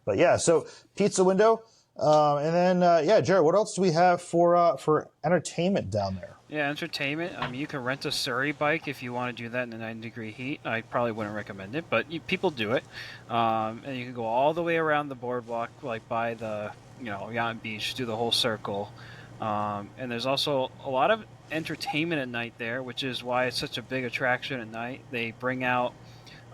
but yeah, so pizza window. And then, yeah, Jared, what else do we have for entertainment down there? Yeah, entertainment. I mean, you can rent a Surrey bike if you want to do that in the 90-degree heat. I probably wouldn't recommend it, but people do it. And you can go all the way around the boardwalk, like by the Yacht Beach, do the whole circle. And there's also a lot of entertainment at night there, which is why it's such a big attraction at night. They bring out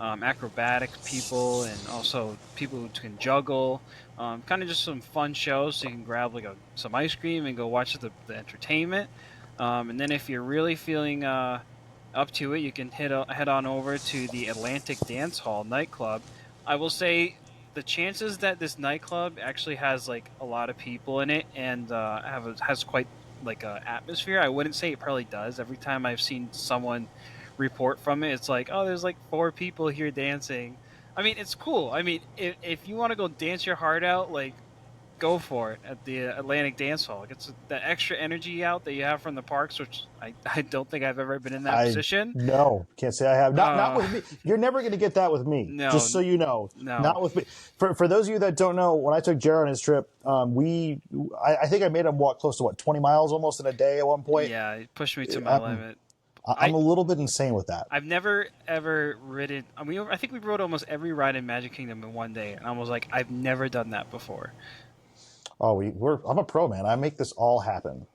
acrobatic people and also people who can juggle. Kind of just some fun shows, so you can grab like some ice cream and go watch the entertainment. And then if you're really feeling up to it, you can head on over to the Atlantic Dance Hall nightclub. I will say the chances that this nightclub actually has like a lot of people in it and has quite like a atmosphere. I wouldn't say it probably does. Every time I've seen someone report from it, it's like, oh, there's like 4 people here dancing. I mean, it's cool. I mean, if you want to go dance your heart out, like, go for it at the Atlantic Dance Hall. It gets that extra energy out that you have from the parks, which I don't think I've ever been in that position. No, can't say I have. Not with me. You're never going to get that with me. No, just so you know. No. Not with me. For those of you that don't know, when I took Jared on his trip, I think I made him walk close to 20 miles almost in a day at one point. Yeah, it pushed me to my limit. I'm a little bit insane with that. I've never ever ridden. I think we rode almost every ride in Magic Kingdom in one day, and I was like, I've never done that before. Oh, I'm a pro, man. I make this all happen.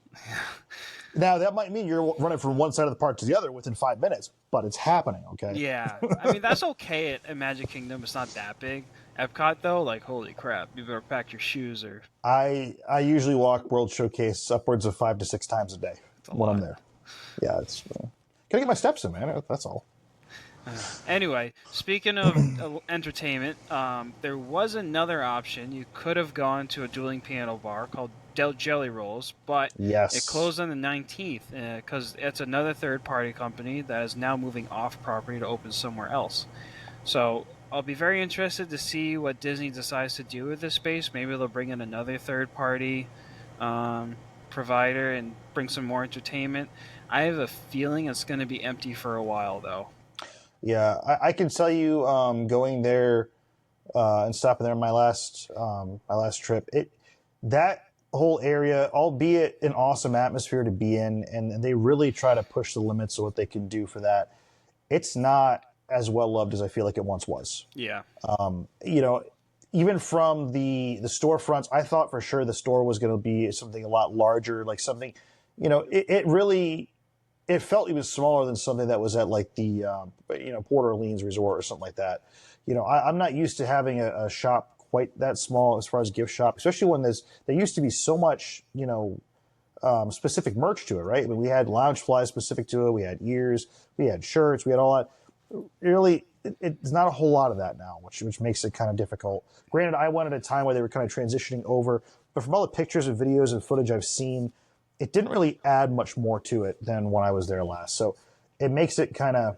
Now, that might mean you're running from one side of the park to the other within 5 minutes, but it's happening, okay? Yeah. I mean, that's okay at Magic Kingdom. It's not that big. Epcot, though, like, holy crap. You better pack your shoes or... I usually walk World Showcase upwards of 5 to 6 times a day when I'm there. Yeah, it's... gotta get my steps in, man. That's all. Anyway, speaking of entertainment, there was another option. You could have gone to a dueling piano bar called Jellyrolls, but it closed on the 19th because it's another third-party company that is now moving off property to open somewhere else. So I'll be very interested to see what Disney decides to do with this space. Maybe they'll bring in another third-party provider and bring some more entertainment. I have a feeling it's going to be empty for a while, though. Yeah, I can tell you, going there and stopping there on my last trip, that whole area, albeit an awesome atmosphere to be in, and they really try to push the limits of what they can do for that. It's not as well loved as I feel like it once was. Yeah. Even from the storefronts, I thought for sure the store was going to be something a lot larger, like something, it really. It felt even smaller than something that was at like the, Port Orleans Resort or something like that. I'm not used to having a shop quite that small as far as gift shop, especially when there used to be so much, specific merch to it, right? I mean, we had lounge flies specific to it. We had ears, we had shirts, we had all that. Really, it's not a whole lot of that now, which makes it kind of difficult. Granted, I went at a time where they were kind of transitioning over, but from all the pictures and videos and footage I've seen, it didn't really add much more to it than when I was there last. So it makes it kind of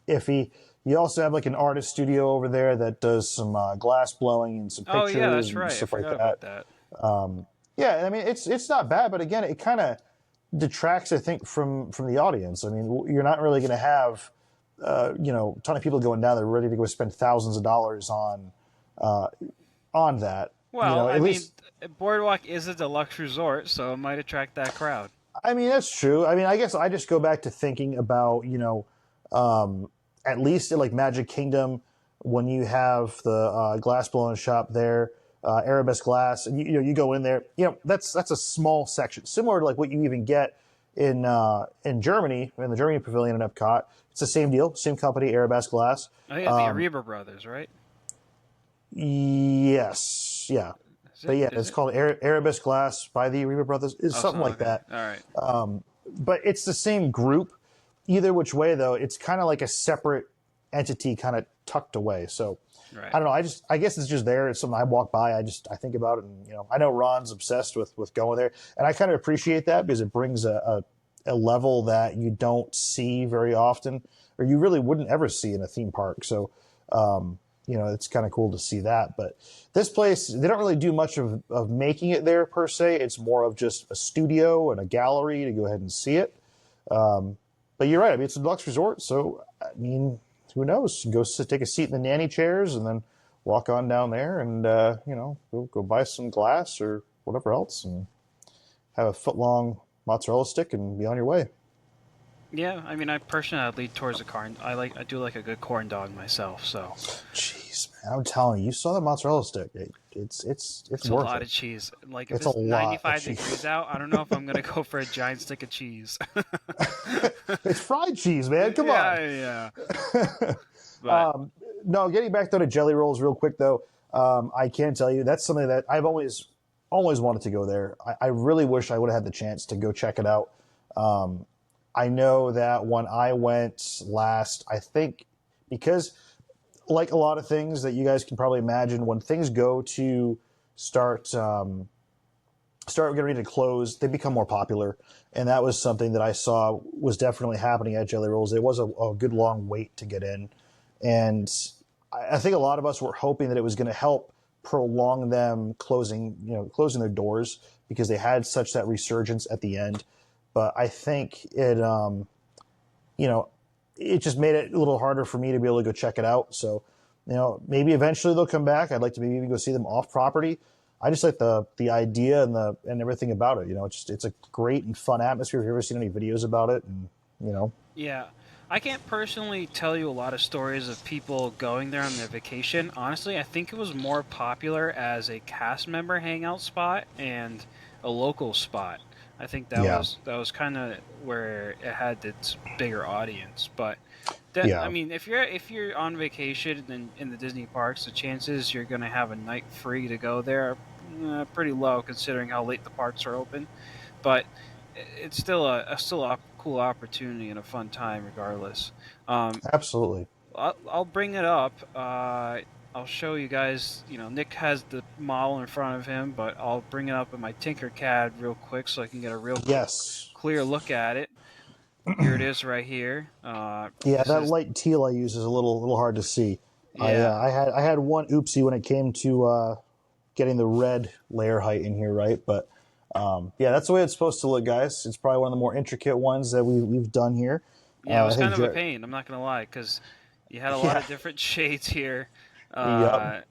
iffy. You also have like an artist studio over there that does some glass blowing and some pictures that's right. and stuff like about that. Yeah, I mean, it's not bad, but again, it kind of detracts, I think, from the audience. I mean, you're not really going to have, a ton of people going down there ready to go spend thousands of dollars on that. Well, at least Boardwalk is a deluxe resort, so it might attract that crowd. I mean, that's true. I mean, I guess I just go back to thinking about, at least at like Magic Kingdom, when you have the glass blowing shop there, Arabesque Glass, and you go in there, that's a small section, similar to like what you even get in Germany, in the Germany Pavilion in Epcot. It's the same deal, same company, Arabesque Glass. Oh yeah, the Ariba brothers, right? Yes, yeah. But yeah, it's called Arabesque Glass by the Ariba Brothers. It's something like that. All right. But it's the same group. Either which way, though, it's kind of like a separate entity, kind of tucked away. So right. I don't know. I guess it's just there. It's something I walk by. I think about it, and I know Ron's obsessed with going there, and I kind of appreciate that because it brings a level that you don't see very often, or you really wouldn't ever see in a theme park. So. It's kind of cool to see that. But this place, they don't really do much of making it there per se. It's more of just a studio and a gallery to go ahead and see it. But you're right. I mean, it's a deluxe resort. So, I mean, who knows? Go take a seat in the nanny chairs and then walk on down there and go buy some glass or whatever else and have a foot-long mozzarella stick and be on your way. Yeah, I mean, I personally I'd lead towards a corn. I do like a good corn dog myself. So, Jeez, man, I'm telling you, you saw the mozzarella stick. It's it's a worth lot it. of cheese. Like if It's a it's lot of 95 cheese. degrees out, I don't know if I'm gonna go for a giant stick of cheese. It's fried cheese, man. Come on. Yeah. But No, getting back though to Jellyrolls real quick though, I can tell you that's something that I've always wanted to go there. I really wish I would have had the chance to go check it out. I know that when I went last, I think because like a lot of things that you guys can probably imagine, when things go to start getting ready to close, they become more popular. And that was something that I saw was definitely happening at Jellyrolls. It was a good long wait to get in. And I think a lot of us were hoping that it was going to help prolong them closing their doors because they had such that resurgence at the end. But I think it just made it a little harder for me to be able to go check it out. So, maybe eventually they'll come back. I'd like to maybe even go see them off property. I just like the idea and everything about it. It's a great and fun atmosphere. Have you ever seen any videos about it? And yeah, I can't personally tell you a lot of stories of people going there on their vacation. Honestly, I think it was more popular as a cast member hangout spot and a local spot. I think that yeah, was kind of where it had its bigger audience. But I yeah, mean, if you're on vacation in the Disney parks, the chances you're going to have a night free to go there are pretty low considering how late the parks are open. But it's still a cool opportunity and a fun time regardless. Um, absolutely. I'll bring it up. I'll show you guys. Nick has the model in front of him, but I'll bring it up in my Tinkercad real quick so I can get a real Yes. clear look at it. Here it is, right here. Yeah, This that is light teal I use is a little hard to see. yeah, I had one oopsie when it came to getting the red layer height in here, right? But yeah, that's the way it's supposed to look, guys. It's probably one of the more intricate ones that we've done here. yeah. It I was think kind of a pain. I'm not gonna lie, because you had a lot yeah, of different shades here. yep,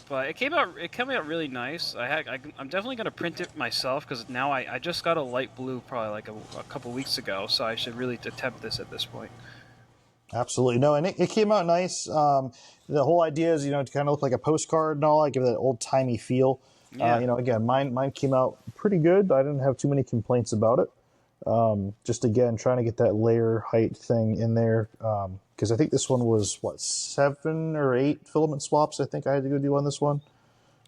But it came out really nice. I'm definitely gonna print it myself because now I just got a light blue probably like a couple weeks ago, so I should really attempt this at this point. absolutely. No, and it came out nice. The whole idea is to kind of look like a postcard and all. I give it that old timey feel. Yeah, Again, mine came out pretty good. I didn't have too many complaints about it. Just again, trying to get that layer height thing in there. Because I think this one was, 7 or 8 filament swaps I think I had to go do on this one.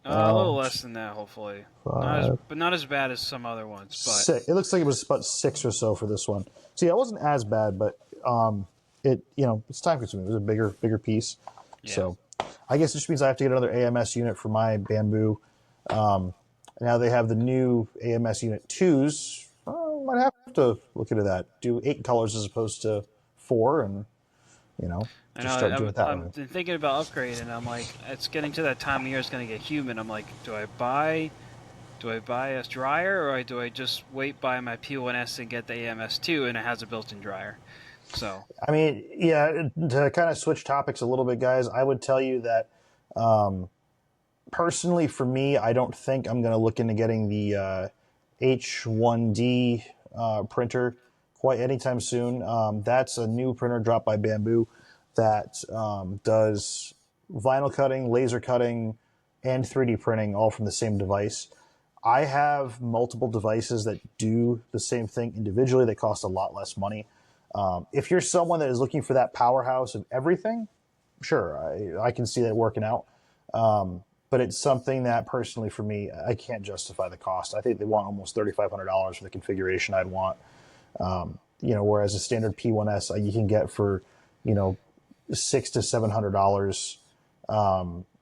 a little less than that, hopefully. Not as bad as some other ones, but It looks like it was about 6 or so for this one. So yeah, it wasn't as bad, but it's time consuming. It was a bigger piece. yeah. So I guess it just means I have to get another AMS unit for my bamboo. Now they have the new AMS unit 2s. Might have to look into that. Do 8 colors as opposed to 4, and I just know. start doing it that way. I've been thinking about upgrading. I'm like, it's getting to that time of year. It's gonna get humid. I'm like, do I buy a dryer or do I just buy my P1S and get the AMS2 and it has a built-in dryer? So I mean, yeah, to kind of switch topics a little bit, guys, I would tell you that personally for me, I don't think I'm going to look into getting the H1D printer quite anytime soon. That's a new printer dropped by Bamboo that does vinyl cutting, laser cutting, and 3D printing all from the same device. I have multiple devices that do the same thing individually. They cost a lot less money. If you're someone that is looking for that powerhouse of everything, sure, I can see that working out. But it's something that personally for me, I can't justify the cost. I think they want almost $3,500 for the configuration I'd want. Whereas a standard P1S you can get for, $600 to $700.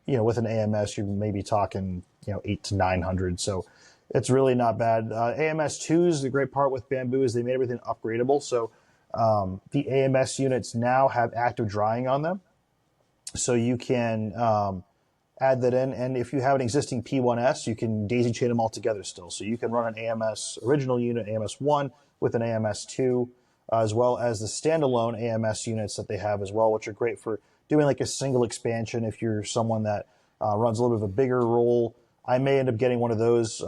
With an AMS, you're maybe talking, $800 to $900. So it's really not bad. AMS 2s, the great part with Bamboo is they made everything upgradable. So the AMS units now have active drying on them. So you can add that in. And if you have an existing P1S, you can daisy chain them all together still. So you can run an AMS original unit, AMS 1, with an AMS 2. as well as the standalone AMS units that they have as well, which are great for doing like a single expansion if you're someone that runs a little bit of a bigger roll. I may end up getting one of those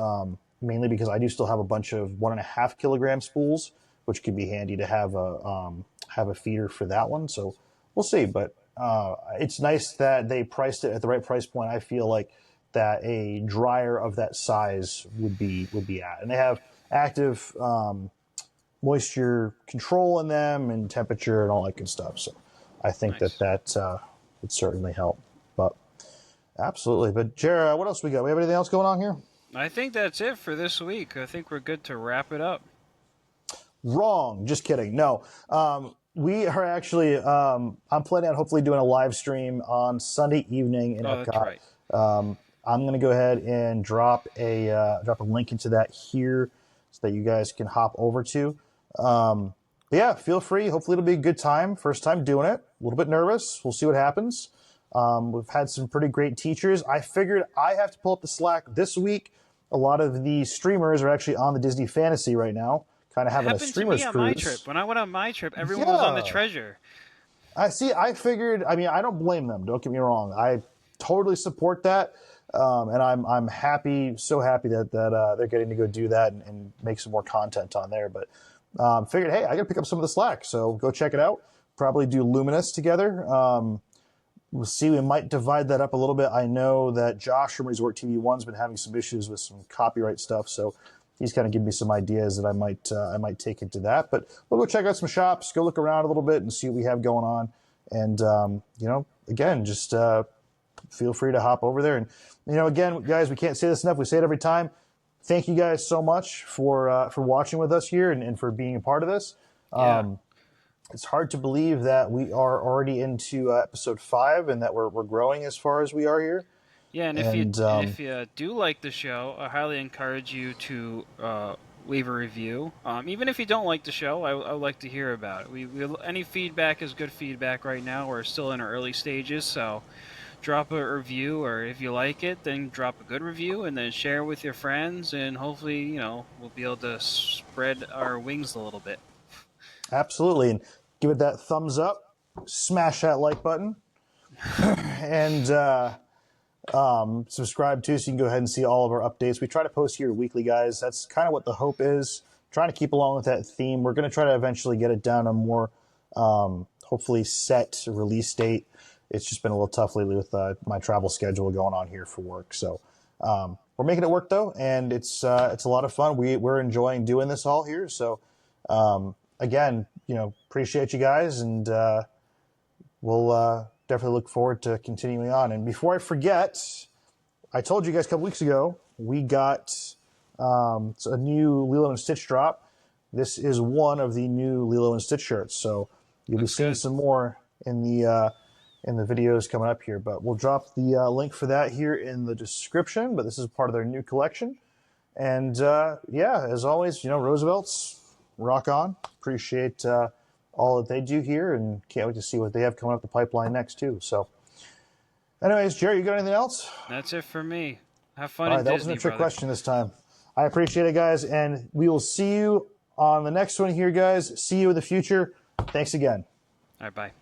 mainly because I do still have a bunch of 1.5 kilogram spools, which could be handy to have a feeder for that one. So we'll see. But it's nice that they priced it at the right price point. I feel like that a dryer of that size would be at, and they have active moisture control in them and temperature and all that good stuff. So I think Nice. that would certainly help. But absolutely. But Jared, what else we got? We have anything else going on here? I think that's it for this week. I think we're good to wrap it up. Wrong. Just kidding. No. We are actually, I'm planning on hopefully doing a live stream on Sunday evening in EPCOT. That's right. I'm going to go ahead and drop a link into that here so that you guys can hop over to. But yeah, feel free. Hopefully it'll be a good time. First time doing it. A little bit nervous. We'll see what happens. We've had some pretty great teachers. I figured I have to pull up the Slack this week. A lot of the streamers are actually on the Disney Fantasy right now, kind of having a streamer's happened to me on cruise. my trip. When I went on my trip, everyone was on the treasure. I figured. I mean, I don't blame them. Don't get me wrong. I totally support that, and I'm happy, so happy that they're getting to go do that and make some more content on there. But figured, hey, I got to pick up some of the Slack, so go check it out. Probably do Luminous together. We'll see. We might divide that up a little bit. I know that Josh from Resort TV One's been having some issues with some copyright stuff, so he's kind of giving me some ideas that I might take into that. But we'll go check out some shops, go look around a little bit, and see what we have going on. And again, just feel free to hop over there. And again, guys, we can't say this enough. We say it every time. Thank you guys so much for watching with us here and for being a part of this. Yeah. It's hard to believe that we are already into episode 5 and that we're growing as far as we are here. Yeah, and if you do like the show, I highly encourage you to leave a review. Even if you don't like the show, I would like to hear about it. Any feedback is good feedback right now. We're still in our early stages, so drop a review, or if you like it, then drop a good review, and then share it with your friends, and hopefully, we'll be able to spread our wings a little bit. Absolutely, and give it that thumbs up, smash that like button, and subscribe too, so you can go ahead and see all of our updates. We try to post here weekly, guys. That's kind of what the hope is. Trying to keep along with that theme. We're going to try to eventually get it down a more hopefully set release date. It's just been a little tough lately with my travel schedule going on here for work. So we're making it work though, and it's a lot of fun. We're enjoying doing this all here. So again, appreciate you guys, and we'll definitely look forward to continuing on. And before I forget, I told you guys a couple weeks ago we got a new Lilo and Stitch drop. This is one of the new Lilo and Stitch shirts, so you'll be seeing some more in the videos coming up here. But we'll drop the link for that here in the description. But this is part of their new collection, and as always, Roosevelt's rock on. Appreciate all that they do here, and can't wait to see what they have coming up the pipeline next too. So anyways, Jerry, you got anything else? That's it for me. Have fun. All right, in that Disney, wasn't a trick brother. question this time. I appreciate it, guys, and we will see you on the next one here, guys. See you in the future. Thanks again. All right, bye.